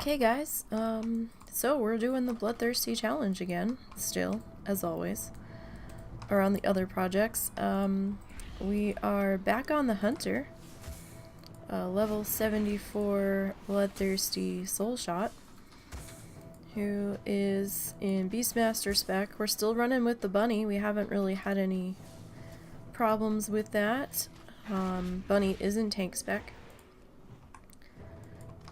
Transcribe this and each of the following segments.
Okay guys, so we're doing the Bloodthirsty challenge again, still, as always, or on the other projects. We are back on the Hunter, level 74 Bloodthirsty Soulshot, who is in Beastmaster spec. We're still running with the bunny, we haven't really had any problems with that. Bunny is in tank spec.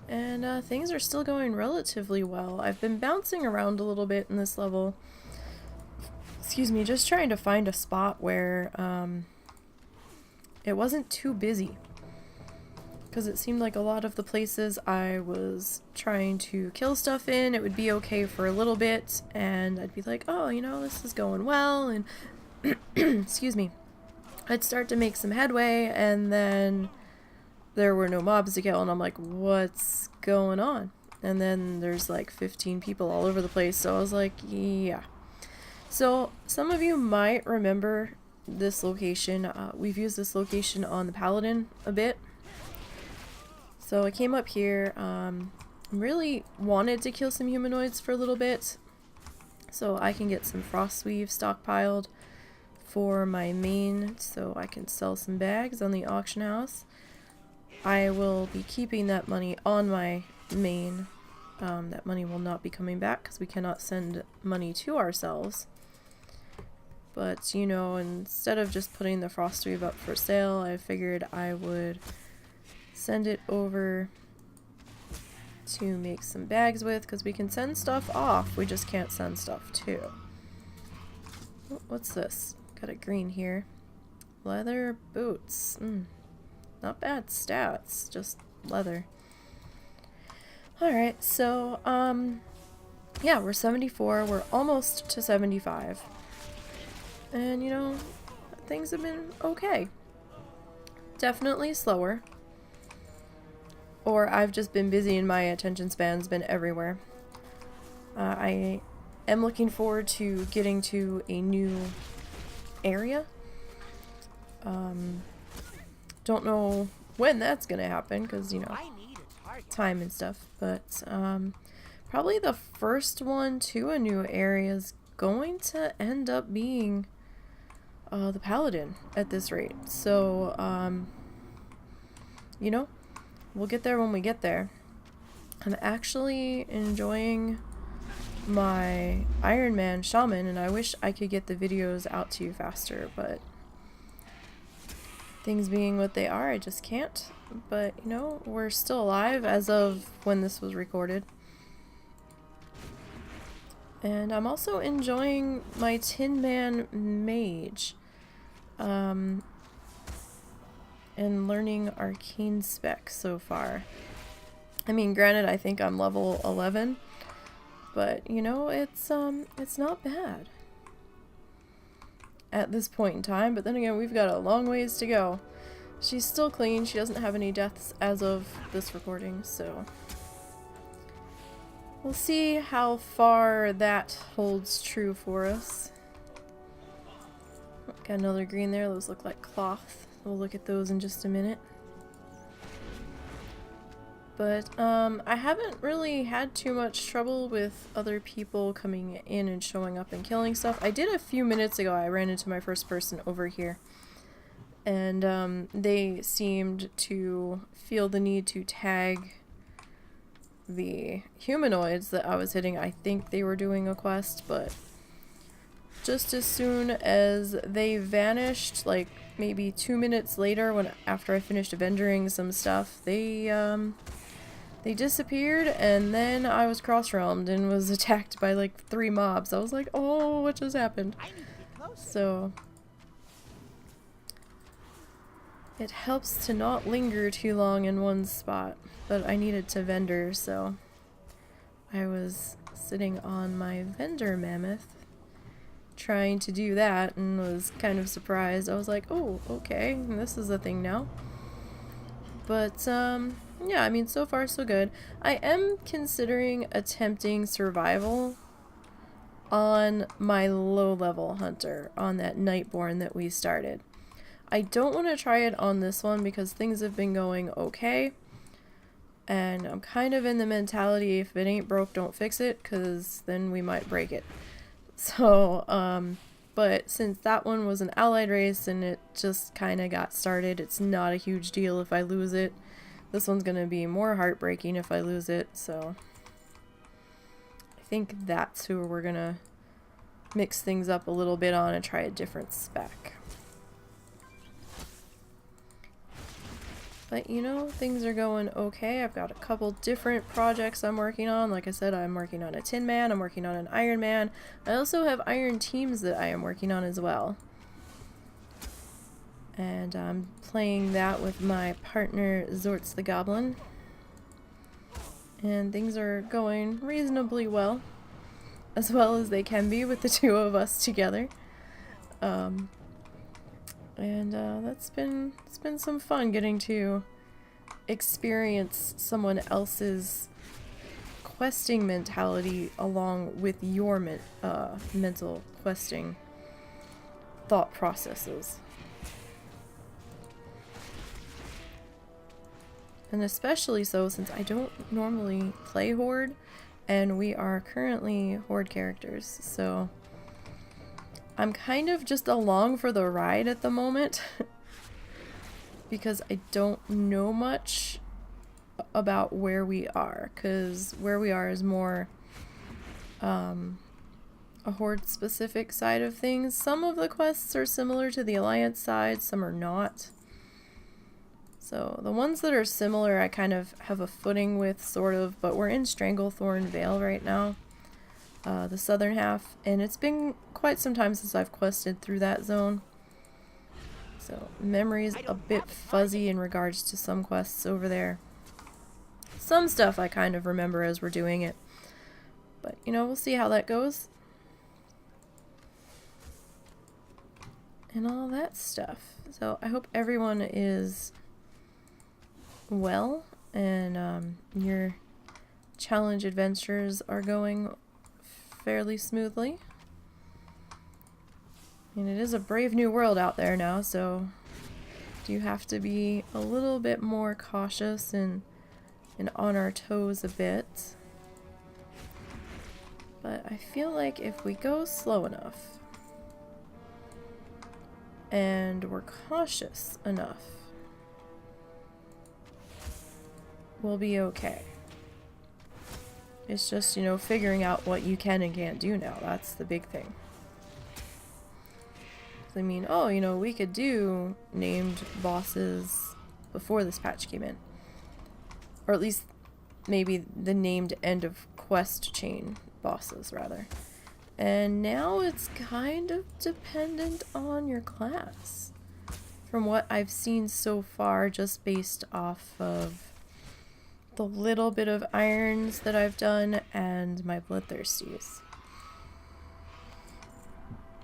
And things are still going relatively well. I've been bouncing around a little bit in this level. Excuse me, just trying to find a spot where it wasn't too busy. Because it seemed like a lot of the places I was trying to kill stuff in, it would be okay for a little bit, and I'd be like, oh, you know, this is going well, and excuse me. I'd start to make some headway, and then there were no mobs to kill, and I'm like, what's going on? And then there's like 15 people all over the place, so I was like, yeah. So some of you might remember this location. We've used this location on the Paladin a bit. So I came up here, really wanted to kill some humanoids for a little bit, so I can get some Frostweave stockpiled for my main, so I can sell some bags on the auction house. I will be keeping that money on my main. That money will not be coming back because we cannot send money to ourselves. But, you know, instead of just putting the Frostweave up for sale, I figured I would send it over to make some bags with, because we can send stuff off, we just can't send stuff to. What's this? Got a green here. Leather boots. Not bad stats, just leather. Alright, so, yeah, we're 74, we're almost to 75. And, you know, things have been okay. Definitely slower. Or I've just been busy and my attention span's been everywhere. I am looking forward to getting to a new area. Don't know when that's gonna happen, because, you know, time and stuff, but probably the first one to a new area is going to end up being the Paladin at this rate. So, you know, we'll get there when we get there. I'm actually enjoying my Iron Man Shaman, and I wish I could get the videos out to you faster, but things being what they are, I just can't. But, you know, we're still alive as of when this was recorded. And I'm also enjoying my Tin Man Mage. And learning arcane spec so far. I mean, granted, I think I'm level 11, but, you know, it's not bad at this point in time, but then again, we've got a long ways to go. She's still clean, she doesn't have any deaths as of this recording, so we'll see how far that holds true for us. Got another green there, those look like cloth. We'll look at those in just a minute. But I haven't really had too much trouble with other people coming in and showing up and killing stuff. I did a few minutes ago, I ran into my first person over here. And they seemed to feel the need to tag the humanoids that I was hitting. I think they were doing a quest, but just as soon as they vanished, like maybe 2 minutes later, after I finished aventuring some stuff, they disappeared, and then I was cross-realmed and was attacked by like 3 mobs. I was like, oh, what just happened? So it helps to not linger too long in one spot, but I needed to vendor, so I was sitting on my vendor mammoth trying to do that and was kind of surprised. I was like, oh, okay, this is a thing now. But yeah, I mean, so far so good. I am considering attempting survival on my low-level hunter, on that Nightborn that we started. I don't want to try it on this one because things have been going okay, And I'm kind of in the mentality, if it ain't broke, don't fix it, because then we might break it. So, but since that one was an allied race and it just kind of got started, it's not a huge deal if I lose it. This one's going to be more heartbreaking if I lose it, so I think that's who we're going to mix things up a little bit on and try a different spec. But you know, things are going okay. I've got a couple different projects I'm working on. Like I said, I'm working on a Tin Man, I'm working on an Iron Man. I also have Iron Teams that I am working on as well. And I'm playing that with my partner, Zorts the Goblin. And things are going reasonably well as they can be with the two of us together. It's been some fun getting to experience someone else's questing mentality along with your mental questing thought processes. And especially so since I don't normally play Horde, and we are currently Horde characters, so I'm kind of just along for the ride at the moment because I don't know much about where we are, because where we are is more a Horde specific side of things. Some of the quests are similar to the Alliance side, some are not. So the ones that are similar I kind of have a footing with, sort of, but we're in Stranglethorn Vale right now. The southern half, and it's been quite some time since I've quested through that zone, so memory's a bit fuzzy in regards to some quests over there. Some stuff I kind of remember as we're doing it, but you know, we'll see how that goes and all that stuff. So I hope everyone is well and your challenge adventures are going fairly smoothly. And it is a brave new world out there now, so do have to be a little bit more cautious and on our toes a bit. But I feel like if we go slow enough and we're cautious enough, we'll be okay. It's just, you know, figuring out what you can and can't do now. That's the big thing. I mean, oh, you know, we could do named bosses before this patch came in. Or at least maybe the named end of quest chain bosses, rather. And now it's kind of dependent on your class. From what I've seen so far, just based off of the little bit of irons that I've done and my bloodthirsties.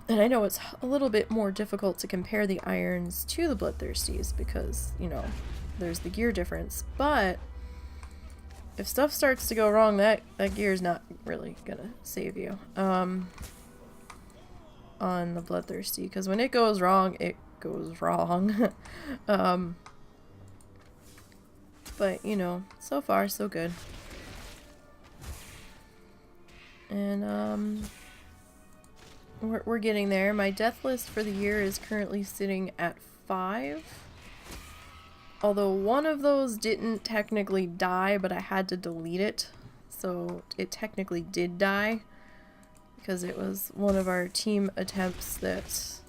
And I know it's a little bit more difficult to compare the irons to the bloodthirsties because, you know, there's the gear difference, but if stuff starts to go wrong, that gear's not really gonna save you on the bloodthirsty, because when it goes wrong, it goes wrong. But, you know, so far, so good. And, we're getting there. My death list for the year is currently sitting at 5. Although one of those didn't technically die, but I had to delete it. So it technically did die. Because it was one of our team attempts that...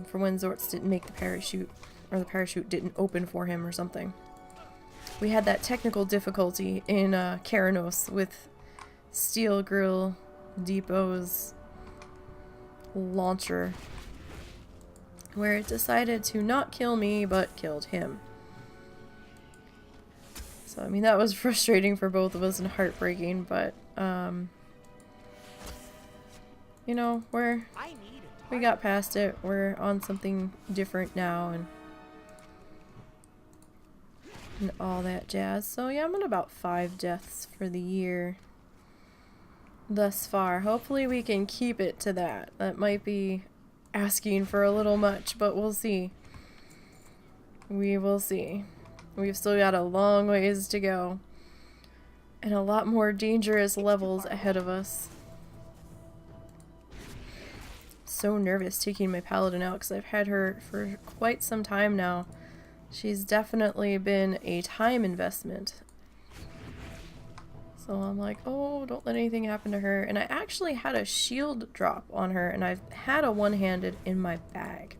for when Zorts didn't make the parachute. Or the parachute didn't open for him or something. We had that technical difficulty in Keranos with Steel Grill Depot's launcher, where it decided to not kill me but killed him. So I mean, that was frustrating for both of us and heartbreaking, but you know, we got past it. We're on something different now and all that jazz. So yeah, I'm at about 5 deaths for the year thus far. Hopefully we can keep it to that. That might be asking for a little much, but we'll see. We will see. We've still got a long ways to go. And a lot more dangerous levels ahead of us. So nervous taking my paladin out because I've had her for quite some time now. She's definitely been a time investment. So I'm like, oh, don't let anything happen to her. And I actually had a shield drop on her, and I've had a one-handed in my bag.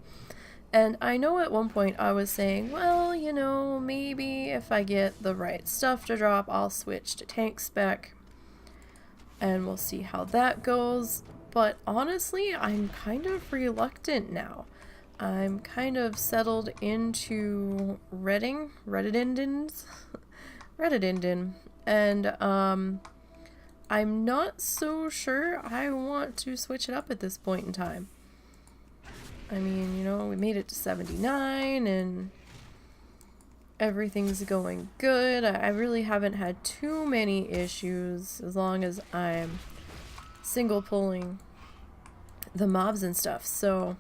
And I know at one point I was saying, well, you know, maybe if I get the right stuff to drop, I'll switch to tank spec. And we'll see how that goes. But honestly, I'm kind of reluctant now. I'm kind of settled into Redditindin. And I'm not so sure I want to switch it up at this point in time. I mean, you know, we made it to 79 and everything's going good. I really haven't had too many issues as long as I'm single pulling the mobs and stuff. So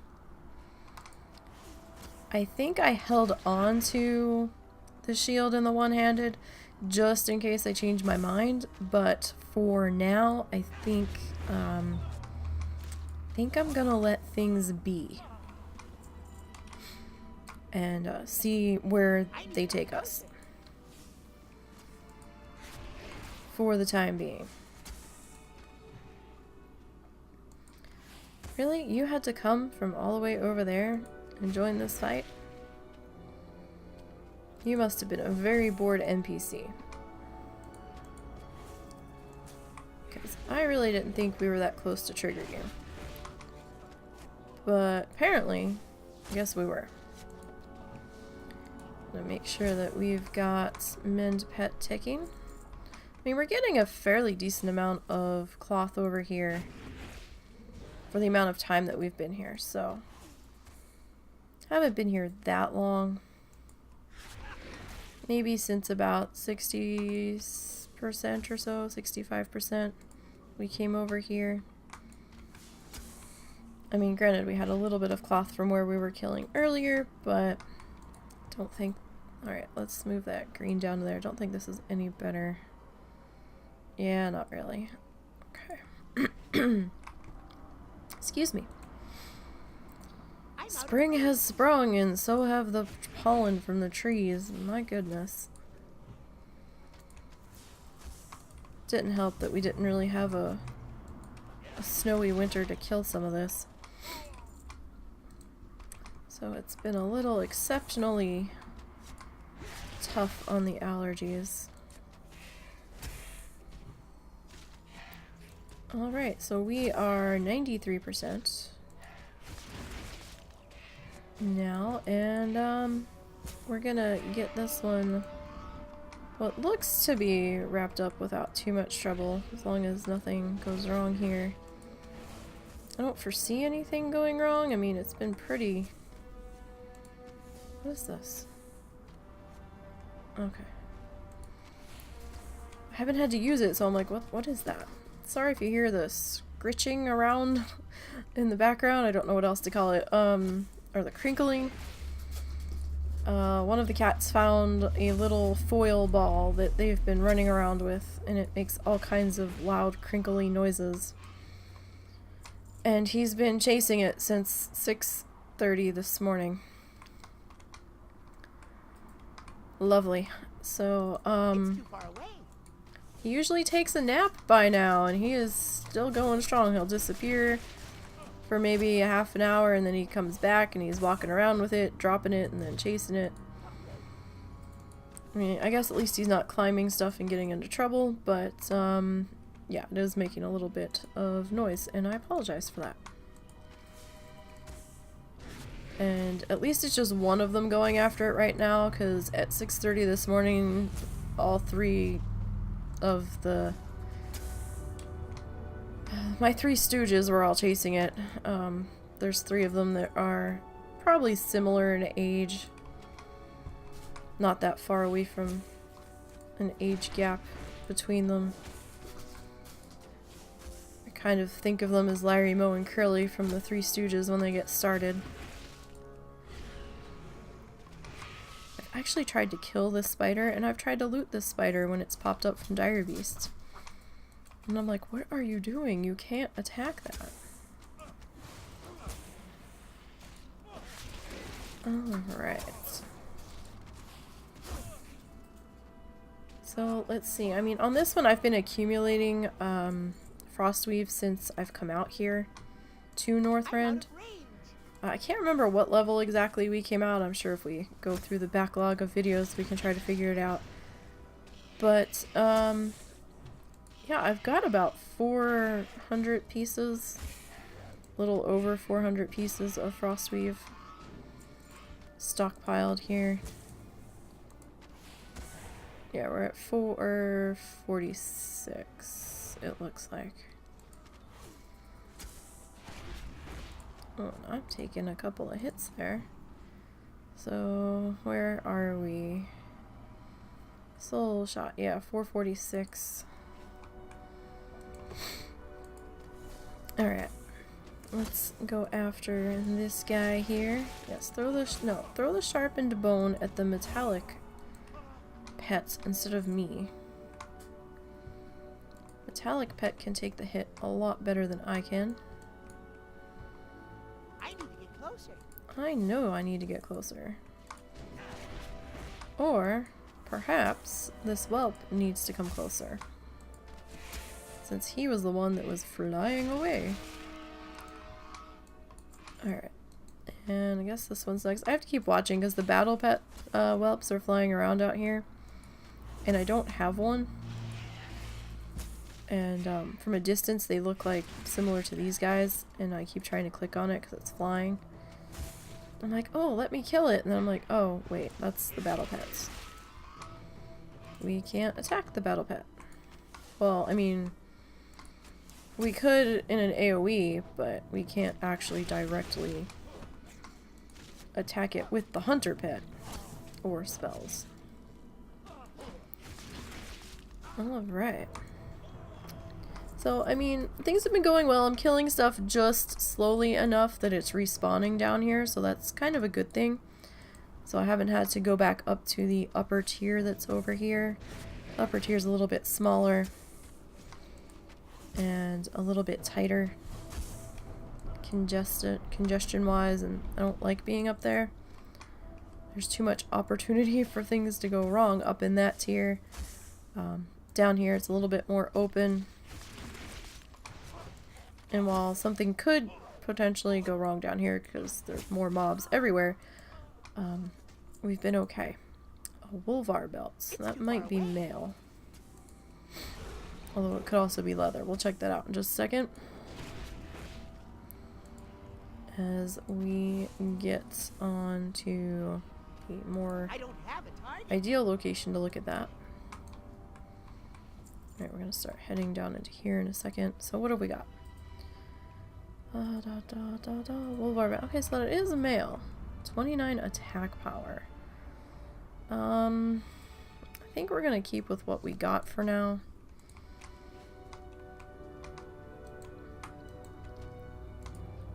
I think I held on to the shield and the one-handed just in case I change my mind, but for now I think I'm gonna let things be and see where they take us for the time being. Really? You had to come from all the way over there and join this fight? You must have been a very bored NPC. Because I really didn't think we were that close to trigger you. But apparently, I guess we were. I'm gonna make sure that we've got mend pet ticking. I mean, we're getting a fairly decent amount of cloth over here for the amount of time that we've been here, so I haven't been here that long. Maybe since about 60% or so, 65% we came over here. I mean, granted, we had a little bit of cloth from where we were killing earlier, but don't think... Alright, let's move that green down to there. Don't think this is any better. Yeah, not really. Okay. Excuse me. Spring has sprung, and so have the pollen from the trees. My goodness. Didn't help that we didn't really have a snowy winter to kill some of this. So it's been a little exceptionally tough on the allergies. Alright, so we are 93% now, and we're gonna get this one what looks to be wrapped up without too much trouble, as long as nothing goes wrong here. I don't foresee anything going wrong. I mean, it's been pretty... What is this? Okay. I haven't had to use it, so I'm like, what is that? Sorry if you hear the scritching around in the background. I don't know what else to call it. Or the crinkling. One of the cats found a little foil ball that they've been running around with, and it makes all kinds of loud, crinkly noises. And he's been chasing it since 6:30 this morning. Lovely. So, he usually takes a nap by now, and he is still going strong. He'll disappear for maybe a half an hour, and then he comes back, and he's walking around with it, dropping it, and then chasing it. I mean, I guess at least he's not climbing stuff and getting into trouble, but, yeah, it is making a little bit of noise, and I apologize for that. And at least it's just one of them going after it right now, because at 6:30 this morning, all three of the... my three stooges were all chasing it. There's three of them that are probably similar in age. Not that far away from an age gap between them. I kind of think of them as Larry, Moe, and Curly from the Three Stooges when they get started. actually tried to kill this spider, and I've tried to loot this spider when it's popped up from Dire Beast. And I'm like, what are you doing? You can't attack that. Alright. So, let's see. I mean, on this one I've been accumulating Frostweave since I've come out here to Northrend. I can't remember what level exactly we came out. I'm sure if we go through the backlog of videos we can try to figure it out. But, yeah, I've got about 400 pieces. A little over 400 pieces of Frostweave stockpiled here. Yeah, we're at 446, it looks like. Oh, I'm taking a couple of hits there. So, where are we? Soulshot, yeah, 446. Alright. Let's go after this guy here. Yes, throw the sharpened bone at the metallic pets instead of me. Metallic pet can take the hit a lot better than I can. I need to get closer. I know I need to get closer. Or perhaps this whelp needs to come closer, since he was the one that was flying away. Alright. And I guess this one's next. I have to keep watching because the battle pet whelps are flying around out here. And I don't have one. And from a distance they look like similar to these guys. And I keep trying to click on it because it's flying. I'm like, oh, let me kill it. And then I'm like, oh, wait, that's the battle pets. We can't attack the battle pet. Well, I mean, we could in an AoE, but we can't actually directly attack it with the hunter pet or spells. Alright. So, I mean, things have been going well. I'm killing stuff just slowly enough that it's respawning down here, so that's kind of a good thing. So I haven't had to go back up to the upper tier that's over here. The upper tier is a little bit smaller and a little bit tighter congestion-wise, and I don't like being up there. There's too much opportunity for things to go wrong up in that tier. Down here it's a little bit more open, and while something could potentially go wrong down here because there's more mobs everywhere, we've been okay. Wolvar belts, that might be male, although it could also be leather. We'll check that out in just a second as we get on to a more ideal location to look at that. Alright, we're going to start heading down into here in a second. So what have we got? Wolvar. Okay, so that is a male. 29 attack power. I think we're going to keep with what we got for now.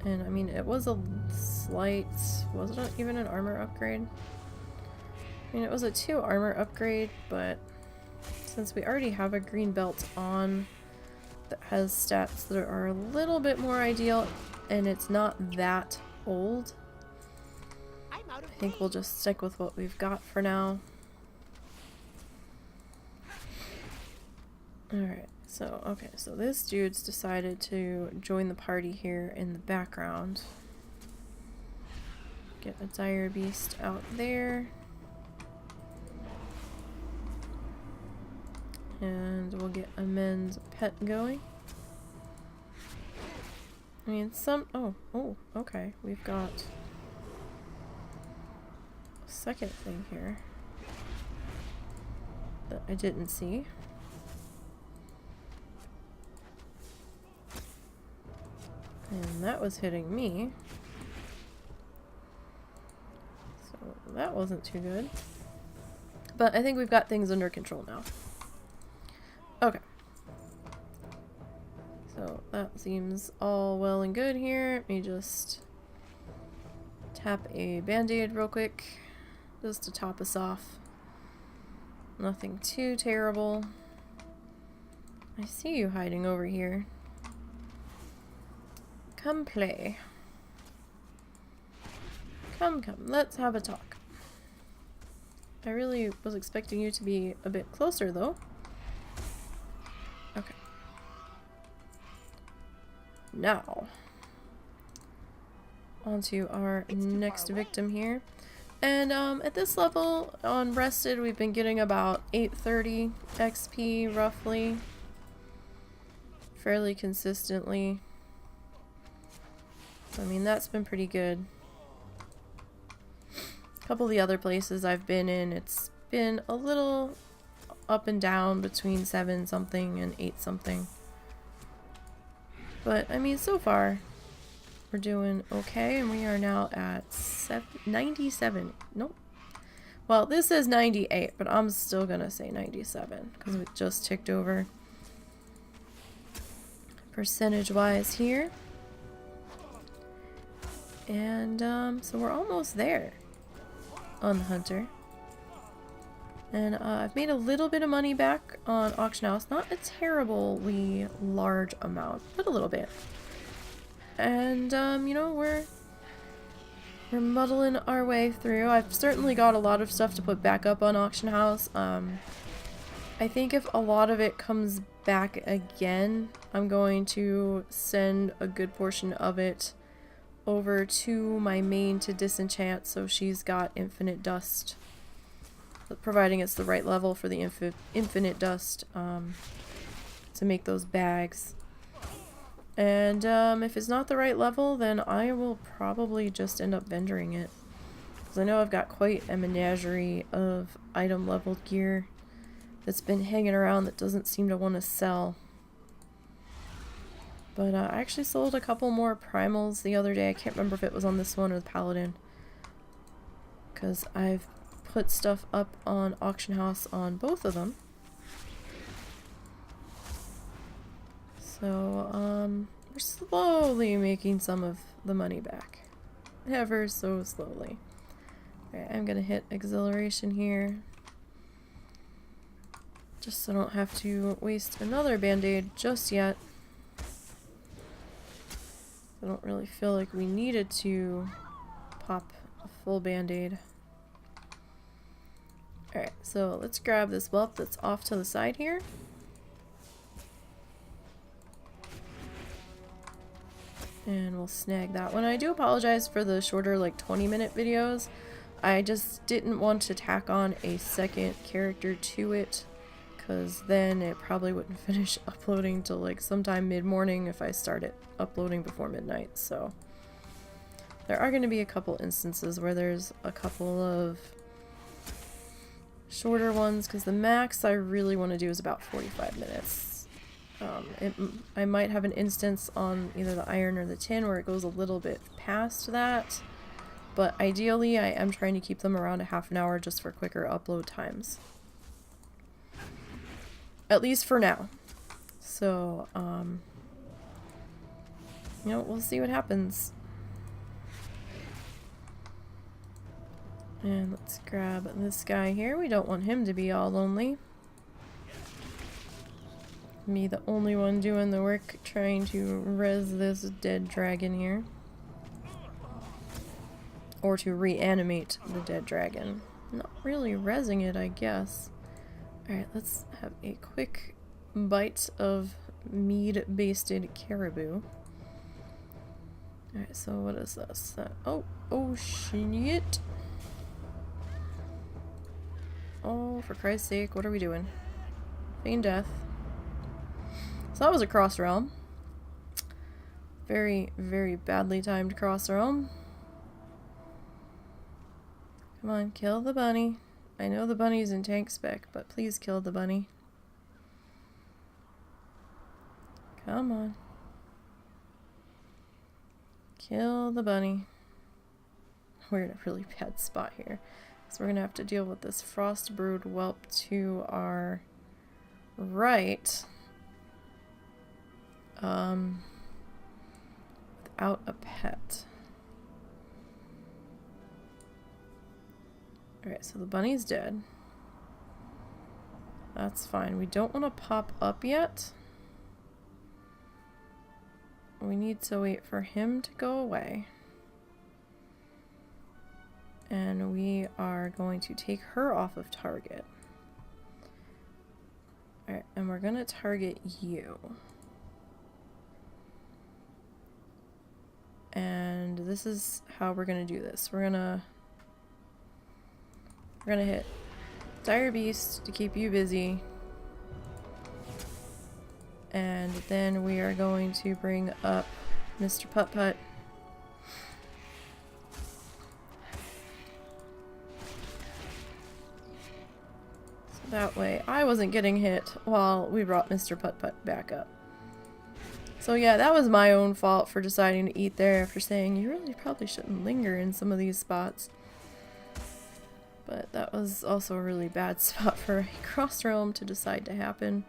And I mean, it was a slight... wasn't it even an armor upgrade? I mean, it was a 2 armor upgrade, but since we already have a green belt on that has stats that are a little bit more ideal, and it's not that old, I think we'll just stick with what we've got for now. Alright, so, okay, so this dude's decided to join the party here in the background. Get a dire beast out there. And we'll get a men's pet going. I mean, oh, okay. We've got a second thing here that I didn't see. And that was hitting me. So that wasn't too good. But I think we've got things under control now. Okay. So that seems all well and good here. Let me just tap a band-aid real quick. just to top us off. Nothing too terrible. I see you hiding over here. Come play. Come, let's have a talk. I really was expecting you to be a bit closer, though. Okay. Now, on to our next victim here. And at this level, on Rested, we've been getting about 830 XP, roughly. Fairly consistently. I mean, that's been pretty good. A couple of the other places I've been in, it's been a little up and down between 7 something and 8 something. But, I mean, so far, we're doing okay, and we are now at 97. Nope. Well, this says 98, but I'm still gonna say 97, because it just ticked over. Percentage-wise here. And, so we're almost there on the hunter. And I've made a little bit of money back on auction house. Not a terribly large amount, but a little bit. And you know, we're muddling our way through. I've certainly got a lot of stuff to put back up on auction house. I think if a lot of it comes back again, I'm going to send a good portion of it over to my main to disenchant, so she's got infinite dust, providing it's the right level for the infinite dust to make those bags. And if it's not the right level, then I will probably just end up vendoring it, because I know I've got quite a menagerie of item leveled gear that's been hanging around that doesn't seem to want to sell. But I actually sold a couple more primals the other day. I can't remember if it was on this one or the paladin, because I've put stuff up on auction house on both of them. So we're slowly making some of the money back, ever so slowly. Alright, I'm gonna hit exhilaration here, just so I don't have to waste another band-aid just yet. I don't really feel like we needed to pop a full band-aid. Alright, so let's grab this whelp that's off to the side here. And we'll snag that one. I do apologize for the shorter, like 20-minute videos. I just didn't want to tack on a second character to it, because then it probably wouldn't finish uploading till like sometime mid-morning if I started uploading before midnight. So there are going to be a couple instances where there's a couple of shorter ones, because the max I really want to do is about 45 minutes. I might have an instance on either the iron or the tin where it goes a little bit past that, but ideally I am trying to keep them around a half an hour just for quicker upload times. At least for now. So, you know, we'll see what happens. And let's grab this guy here. We don't want him to be all lonely. Me, the only one doing the work, trying to res this dead dragon here. Or to reanimate the dead dragon. Not really resing it, I guess. Alright, let's have a quick bite of mead-basted caribou. Alright, so what is this? Oh shit! Oh, for Christ's sake, what are we doing? Feign death. So that was a cross realm. Very, very badly timed cross realm. Come on, kill the bunny. I know the bunny's in tank spec, but please kill the bunny. Come on. Kill the bunny. We're in a really bad spot here, so we're gonna have to deal with this frost brood whelp to our right. Without a pet. Alright, so the bunny's dead. That's fine. We don't want to pop up yet. We need to wait for him to go away. And we are going to take her off of target. Alright, and we're going to target you. And this is how we're going to do this. We're gonna hit Dire Beast to keep you busy. And then we are going to bring up Mr. Putt Putt. So that way I wasn't getting hit while we brought Mr. Putt Putt back up. So yeah, that was my own fault for deciding to eat there after saying you really probably shouldn't linger in some of these spots. But that was also a really bad spot for a cross realm to decide to happen.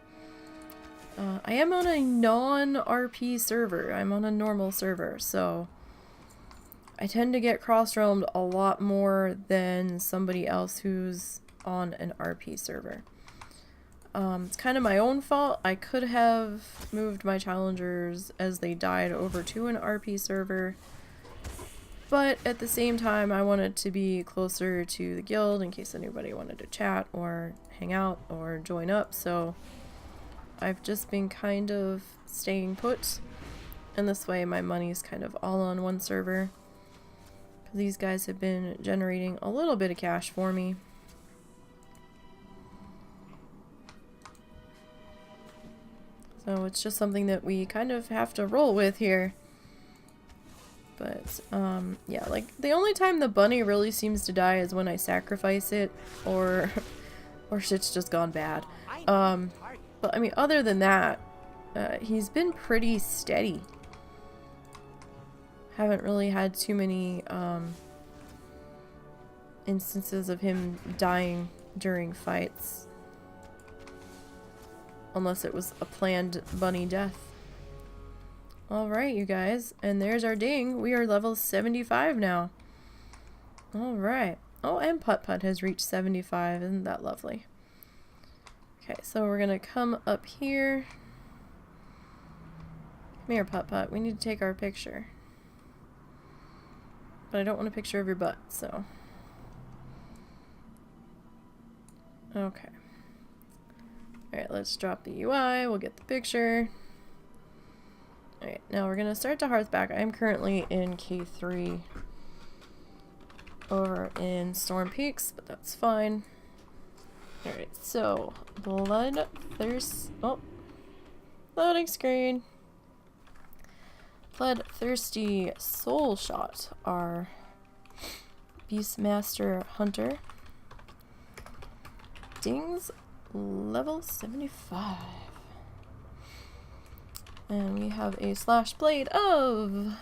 I am on a non-RP server. I'm on a normal server, so I tend to get cross-realmed a lot more than somebody else who's on an RP server. It's kind of my own fault. I could have moved my challengers as they died over to an RP server, but at the same time I wanted to be closer to the guild in case anybody wanted to chat or hang out or join up, so I've just been kind of staying put, and this way my money's kind of all on one server. These guys have been generating a little bit of cash for me. So it's just something that we kind of have to roll with here. But, yeah, like, the only time the bunny really seems to die is when I sacrifice it, or shit's just gone bad. But, I mean, other than that, he's been pretty steady. Haven't really had too many, instances of him dying during fights. Unless it was a planned bunny death. Alright, you guys. And there's our ding. We are level 75 now. Alright. Oh, and Putt Putt has reached 75. Isn't that lovely? Okay, so we're gonna come up here. Come here, Putt Putt. We need to take our picture. But I don't want a picture of your butt, so. Okay. Alright, let's drop the UI, we'll get the picture. Alright, now we're gonna start to Hearthback. I'm currently in K3 over in Storm Peaks, but that's fine. Alright, so Bloodthirst. Oh, loading screen. Bloodthirsty Soulshot, our Beastmaster Hunter. Dings level 75. And we have a slash blade of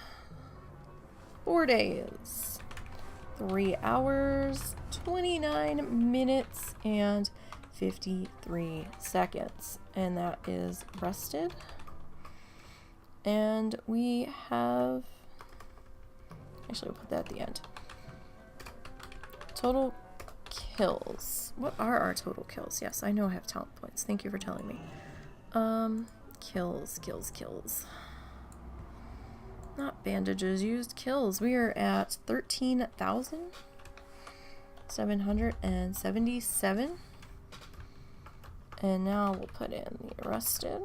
4 days, 3 hours, 29 minutes, and 53 seconds. And that is rested. And we have, actually we'll put that at the end. Total kills. What are our total kills? Yes, I know I have talent points. Thank you for telling me. Kills. Not bandages used, kills. We are at 13,777. And now we'll put in the arrested.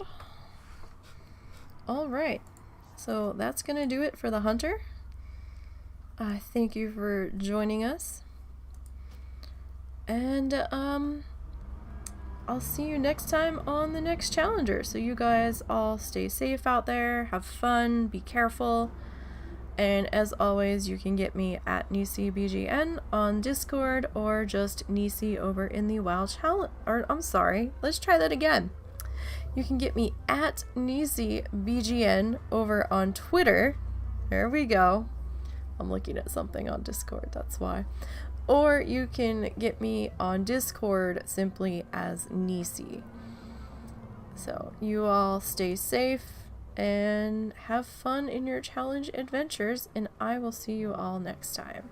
Alright, so that's gonna do it for the hunter. Thank you for joining us. And, I'll see you next time on the next challenger. So you guys all stay safe out there, have fun, be careful. And as always, you can get me at NiseyBGN on Discord or just Nisey over in the WoW challenge. Or, I'm sorry, let's try that again. You can get me at NiseyBGN over on Twitter. There we go. I'm looking at something on Discord, that's why. Or you can get me on Discord simply as Nisey. So you all stay safe and have fun in your challenge adventures, and I will see you all next time.